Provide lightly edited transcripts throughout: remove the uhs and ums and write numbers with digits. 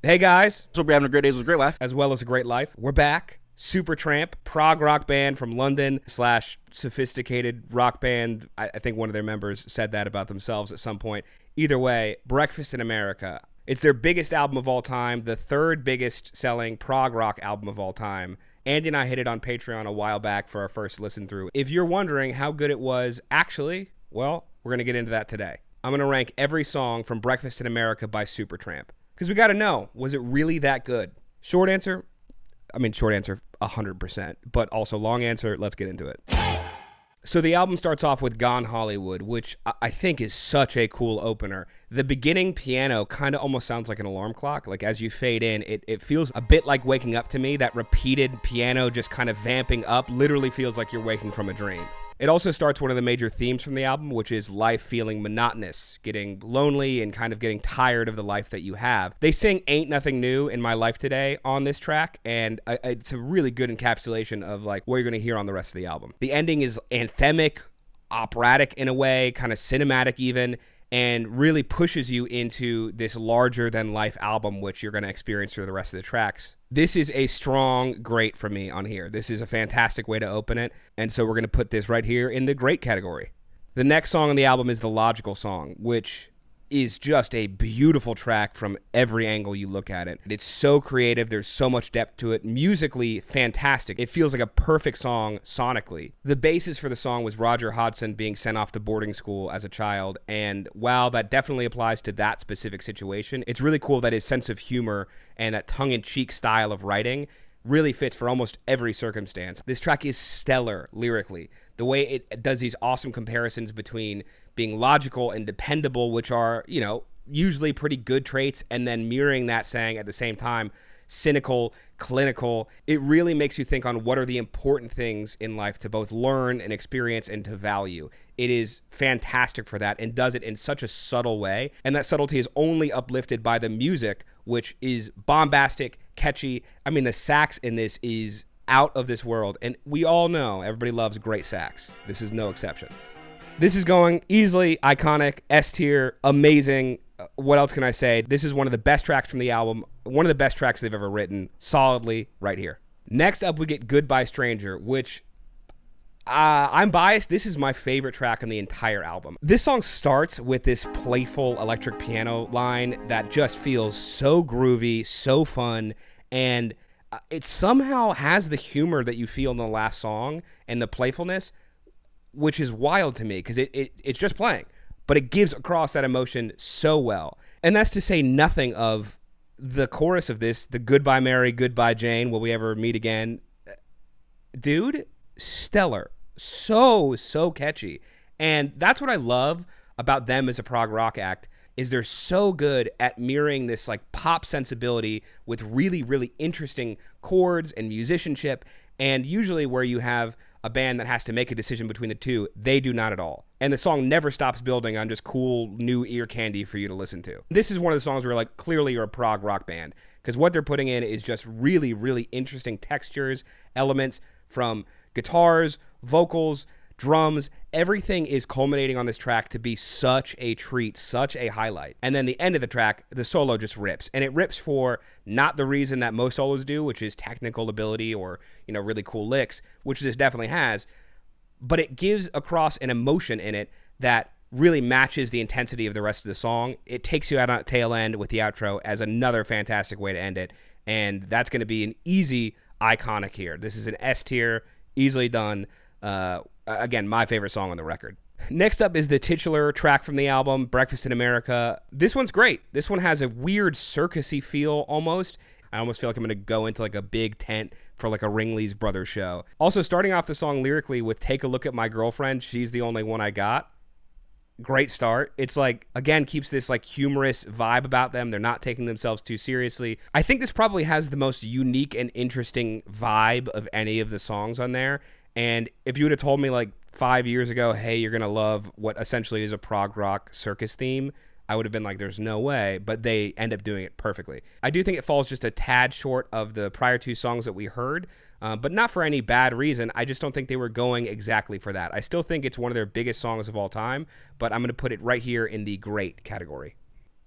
Hey guys, So we're having a great days with a great life. as well as a great life. We're back. Supertramp, prog rock band from London slash sophisticated rock band. I think one of their members said that about themselves at some point. Either way, Breakfast in America. It's their biggest album of all time, the third biggest selling prog rock album of all time. Andy and I hit it on Patreon a while back for our first listen through. If you're wondering how good it was actually, well, we're going to get into that today. I'm going to rank every song from Breakfast in America by Supertramp. Because we got to know, was it really that good? Short answer, 100%. But also long answer, let's get into it. So the album starts off with Gone Hollywood, which I think is such a cool opener. The beginning piano kind of almost sounds like an alarm clock. Like as you fade in, it feels a bit like Waking Up to me. That repeated piano just kind of vamping up literally feels like you're waking from a dream. It also starts one of the major themes from the album, which is life feeling monotonous, getting lonely and kind of getting tired of the life that you have. They sing Ain't Nothing New in My Life Today on this track, and it's a really good encapsulation of like what you're going to hear on the rest of the album. The ending is anthemic, operatic in a way, kind of cinematic even, and really pushes you into this larger than life album, which you're going to experience through the rest of the tracks. This is a strong great for me on here. This is a fantastic way to open it, and so we're going to put this right here in the great category. The next song on the album is The Logical Song, which is just a beautiful track from every angle you look at it. It's so creative. There's so much depth to it. Musically, fantastic. It feels like a perfect song sonically. The basis for the song was Roger Hodgson being sent off to boarding school as a child, and while that definitely applies to that specific situation, it's really cool that his sense of humor and that tongue-in-cheek style of writing really fits for almost every circumstance. This track is stellar lyrically. The way it does these awesome comparisons between being logical and dependable, which are, usually pretty good traits, and then mirroring that saying at the same time, cynical, clinical. It really makes you think on what are the important things in life to both learn and experience and to value. It is fantastic for that and does it in such a subtle way. And that subtlety is only uplifted by the music, which is bombastic, catchy. The sax in this is out of this world. And we all know everybody loves great sax. This is no exception. This is going easily iconic, S tier, amazing. What else can I say? This is one of the best tracks from the album, one of the best tracks they've ever written, solidly right here. Next up, we get Goodbye Stranger, which I'm biased. This is my favorite track on the entire album. This song starts with this playful electric piano line that just feels so groovy, so fun, and it somehow has the humor that you feel in the last song and the playfulness, which is wild to me because it's just playing. But it gives across that emotion so well. And that's to say nothing of the chorus of this, the Goodbye Mary, Goodbye Jane, will we ever meet again? Dude, stellar. So catchy. And that's what I love about them as a prog rock act, is they're so good at mirroring this like pop sensibility with really, really interesting chords and musicianship. And usually where you have a band that has to make a decision between the two, they do not at all. And the song never stops building on just cool new ear candy for you to listen to. This is one of the songs where like clearly you're a prog rock band, because what they're putting in is just really, really interesting textures, elements from guitars, vocals, drums. Everything is culminating on this track to be such a treat, such a highlight. And then the end of the track, the solo just rips. And it rips for not the reason that most solos do, which is technical ability or, really cool licks, which this definitely has. But it gives across an emotion in it that really matches the intensity of the rest of the song. It takes you out on the tail end with the outro as another fantastic way to end it. And that's going to be an easy iconic here. This is an S tier, easily done. Again, my favorite song on the record. Next up is the titular track from the album, Breakfast in America. This one's great. This one has a weird circusy feel almost. I almost feel like I'm going to go into like a big tent for like a Ringley's Brothers show. Also, starting off the song lyrically with Take a Look at My Girlfriend, She's the Only One I Got. Great start. It's like, again, keeps this like humorous vibe about them. They're not taking themselves too seriously. I think this probably has the most unique and interesting vibe of any of the songs on there. And if you would have told me like 5 years ago, hey, you're going to love what essentially is a prog rock circus theme, I would have been like, there's no way, but they end up doing it perfectly. I do think it falls just a tad short of the prior two songs that we heard, but not for any bad reason. I just don't think they were going exactly for that. I still think it's one of their biggest songs of all time, but I'm going to put it right here in the great category.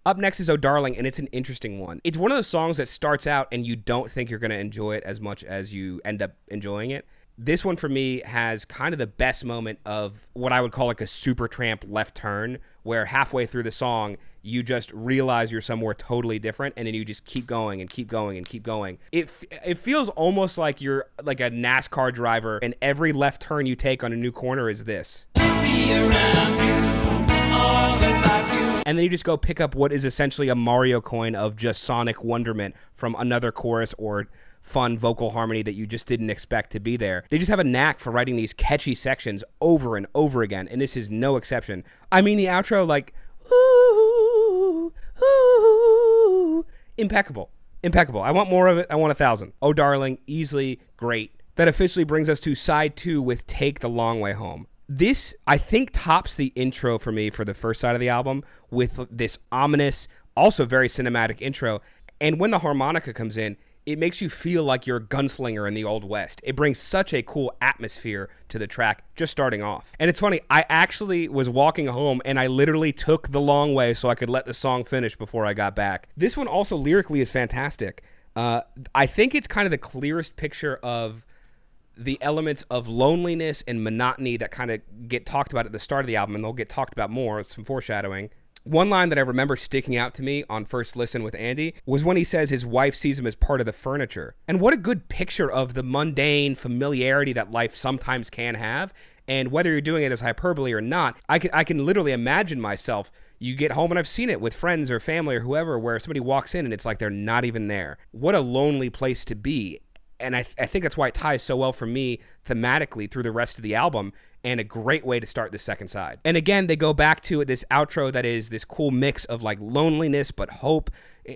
Up next is Oh Darling, and it's an interesting one. It's one of those songs that starts out and you don't think you're going to enjoy it as much as you end up enjoying it. This one for me has kind of the best moment of what I would call like a Supertramp left turn, where halfway through the song, you just realize you're somewhere totally different, and then you just keep going and keep going and keep going. It feels almost like you're like a NASCAR driver, and every left turn you take on a new corner is this. Be around you, all about you. And then you just go pick up what is essentially a Mario coin of just sonic wonderment from another chorus or fun vocal harmony that you just didn't expect to be there. They just have a knack for writing these catchy sections over and over again, and this is no exception. I mean, the outro, like, ooh, ooh, impeccable. I want more of it. I want 1,000. Oh Darling, easily great. That officially brings us to side 2 with Take the Long Way Home. This, I think, tops the intro for me for the first side of the album with this ominous, also very cinematic intro. And when the harmonica comes in, it makes you feel like you're a gunslinger in the Old West. It brings such a cool atmosphere to the track just starting off. And it's funny, I actually was walking home and I literally took the long way so I could let the song finish before I got back. This one also lyrically is fantastic. I think it's kind of the clearest picture of the elements of loneliness and monotony that kind of get talked about at the start of the album, and they'll get talked about more. It's some foreshadowing. One line that I remember sticking out to me on first listen with Andy was when he says his wife sees him as part of the furniture. And what a good picture of the mundane familiarity that life sometimes can have. And whether you're doing it as hyperbole or not, I can literally imagine myself. You get home, and I've seen it with friends or family or whoever, where somebody walks in and it's like they're not even there. What a lonely place to be. And I think that's why it ties so well for me thematically through the rest of the album, and a great way to start the second side. And again, they go back to this outro that is this cool mix of like loneliness but hope.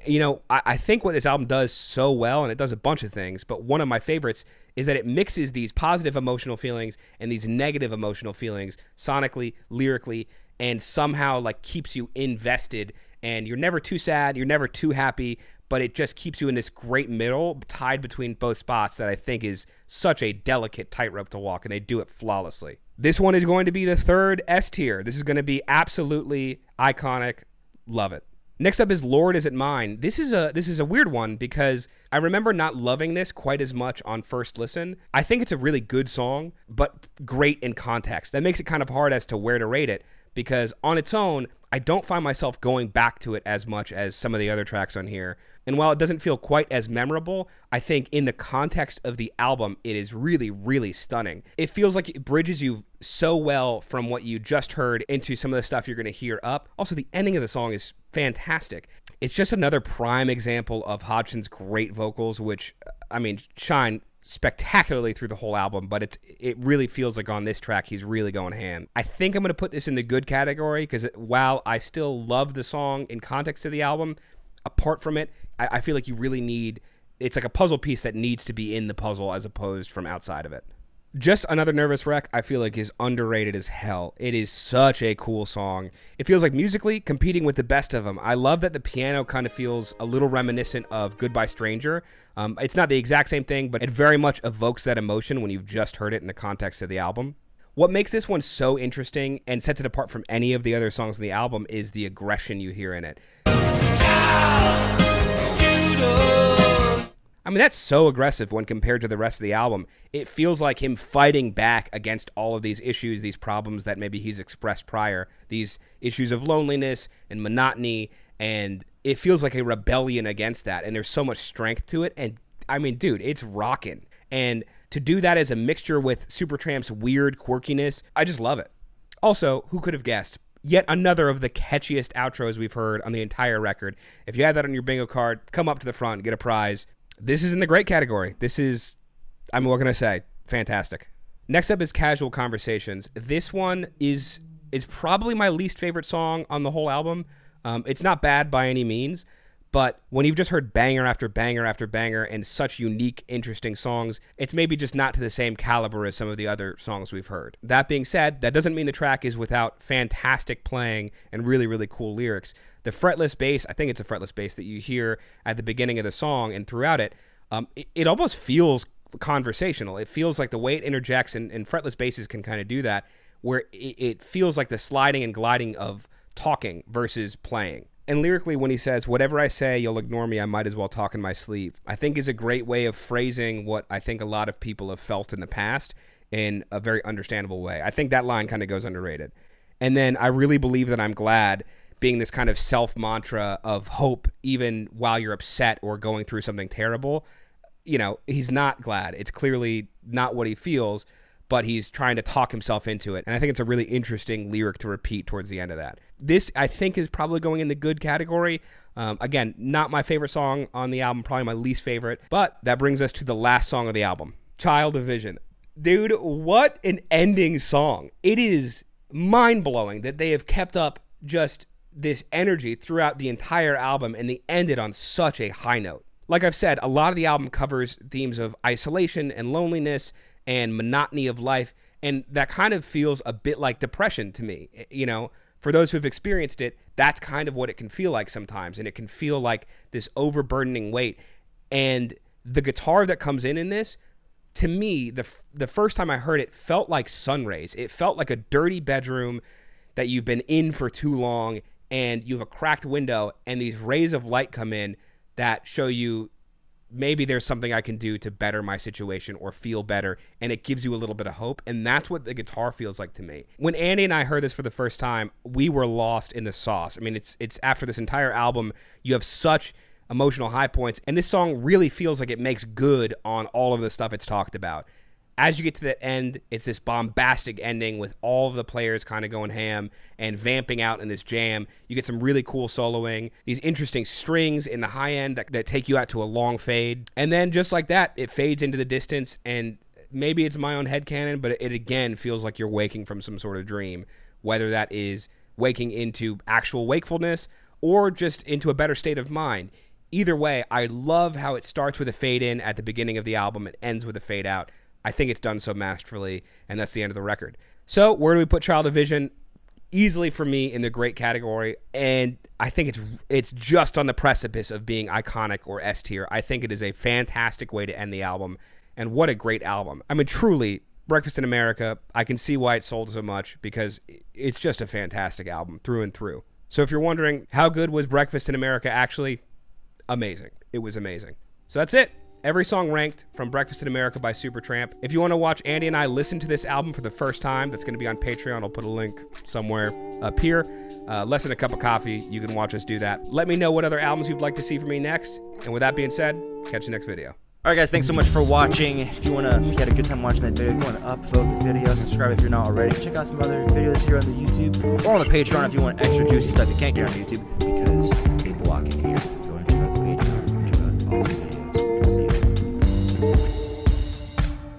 You know, I think what this album does so well, and it does a bunch of things, but one of my favorites is that it mixes these positive emotional feelings and these negative emotional feelings sonically, lyrically, and somehow like keeps you invested, and you're never too sad, you're never too happy, but it just keeps you in this great middle, tied between both spots, that I think is such a delicate tightrope to walk, and they do it flawlessly. This one is going to be the third S tier. This is going to be absolutely iconic. Love it. Next up is Lord Is It Mine. This is a weird one because I remember not loving this quite as much on first listen. I think it's a really good song, but great in context. That makes it kind of hard as to where to rate it, because on its own, I don't find myself going back to it as much as some of the other tracks on here. And while it doesn't feel quite as memorable, I think in the context of the album, it is really, really stunning. It feels like it bridges you so well from what you just heard into some of the stuff you're going to hear up. Also, the ending of the song is fantastic. It's just another prime example of Hodgson's great vocals, which, I mean, shine spectacularly through the whole album, but it really feels like on this track he's really going ham. I think I'm going to put this in the good category, because while I still love the song in context of the album, apart from it, I feel like you really need, it's like a puzzle piece that needs to be in the puzzle as opposed from outside of it. Just Another Nervous Wreck, I feel like, is underrated as hell. It is such a cool song. It feels like musically competing with the best of them. I love that the piano kind of feels a little reminiscent of Goodbye Stranger. It's not the exact same thing, but it very much evokes that emotion when you've just heard it in the context of the album. What makes this one so interesting and sets it apart from any of the other songs on the album is the aggression you hear in it. I mean, that's so aggressive when compared to the rest of the album. It feels like him fighting back against all of these issues, these problems that maybe he's expressed prior, these issues of loneliness and monotony, and it feels like a rebellion against that, and there's so much strength to it, and I mean, dude, it's rocking. And to do that as a mixture with Supertramp's weird quirkiness, I just love it. Also, who could have guessed? Yet another of the catchiest outros we've heard on the entire record. If you had that on your bingo card, come up to the front, get a prize. This is in the great category. This is, I mean, what can I say? Fantastic. Next up is Casual Conversations. This one is probably my least favorite song on the whole album. It's not bad by any means, but when you've just heard banger after banger after banger and such unique, interesting songs, it's maybe just not to the same caliber as some of the other songs we've heard. That being said, that doesn't mean the track is without fantastic playing and really, really cool lyrics. The fretless bass, I think it's a fretless bass that you hear at the beginning of the song and throughout it, it almost feels conversational. It feels like the way it interjects, and fretless basses can kind of do that, where it feels like the sliding and gliding of talking versus playing. And lyrically, when he says, whatever I say, you'll ignore me, I might as well talk in my sleep, I think is a great way of phrasing what I think a lot of people have felt in the past in a very understandable way. I think that line kind of goes underrated. And then I really believe that I'm glad, being this kind of self-mantra of hope, even while you're upset or going through something terrible. You know, he's not glad. It's clearly not what he feels, but he's trying to talk himself into it. And I think it's a really interesting lyric to repeat towards the end of that. This, I think, is probably going in the good category. Again, not my favorite song on the album, probably my least favorite. But that brings us to the last song of the album, Child of Vision. Dude, what an ending song. It is mind-blowing that they have kept up just this energy throughout the entire album, and they ended on such a high note. Like I've said, a lot of the album covers themes of isolation and loneliness and monotony of life, and that kind of feels a bit like depression to me. You know, for those who've experienced it, that's kind of what it can feel like sometimes, and it can feel like this overburdening weight. And the guitar that comes in this, to me, the first time I heard it, felt like sun rays. It felt like a dirty bedroom that you've been in for too long, and you have a cracked window, and these rays of light come in that show you maybe there's something I can do to better my situation or feel better, and it gives you a little bit of hope, and that's what the guitar feels like to me. When Andy and I heard this for the first time, we were lost in the sauce. I mean, it's after this entire album, you have such emotional high points, and this song really feels like it makes good on all of the stuff it's talked about. As you get to the end, it's this bombastic ending with all of the players kind of going ham and vamping out in this jam. You get some really cool soloing, these interesting strings in the high end that take you out to a long fade. And then just like that, it fades into the distance, and maybe it's my own headcanon, but it again feels like you're waking from some sort of dream, whether that is waking into actual wakefulness or just into a better state of mind. Either way, I love how it starts with a fade in at the beginning of the album. It ends with a fade out. I think it's done so masterfully, and that's the end of the record. So where do we put Child of Vision? Easily for me in the great category, and I think it's just on the precipice of being iconic or S tier. I think it is a fantastic way to end the album, and what a great album. I mean, truly, Breakfast in America, I can see why it sold so much, because it's just a fantastic album through and through. So if you're wondering, how good was Breakfast in America actually? Amazing. It was amazing. So that's it. Every song ranked from Breakfast in America by Supertramp. If you want to watch Andy and I listen to this album for the first time, that's going to be on Patreon. I'll put a link somewhere up here. Less than a cup of coffee, you can watch us do that. Let me know what other albums you'd like to see from me next. And with that being said, catch you next video. Alright guys, thanks so much for watching. If you had a good time watching that video, go on to upvote the video, subscribe if you're not already. Check out some other videos here on the YouTube or on the Patreon if you want extra juicy stuff you can't get on YouTube, because they block in here.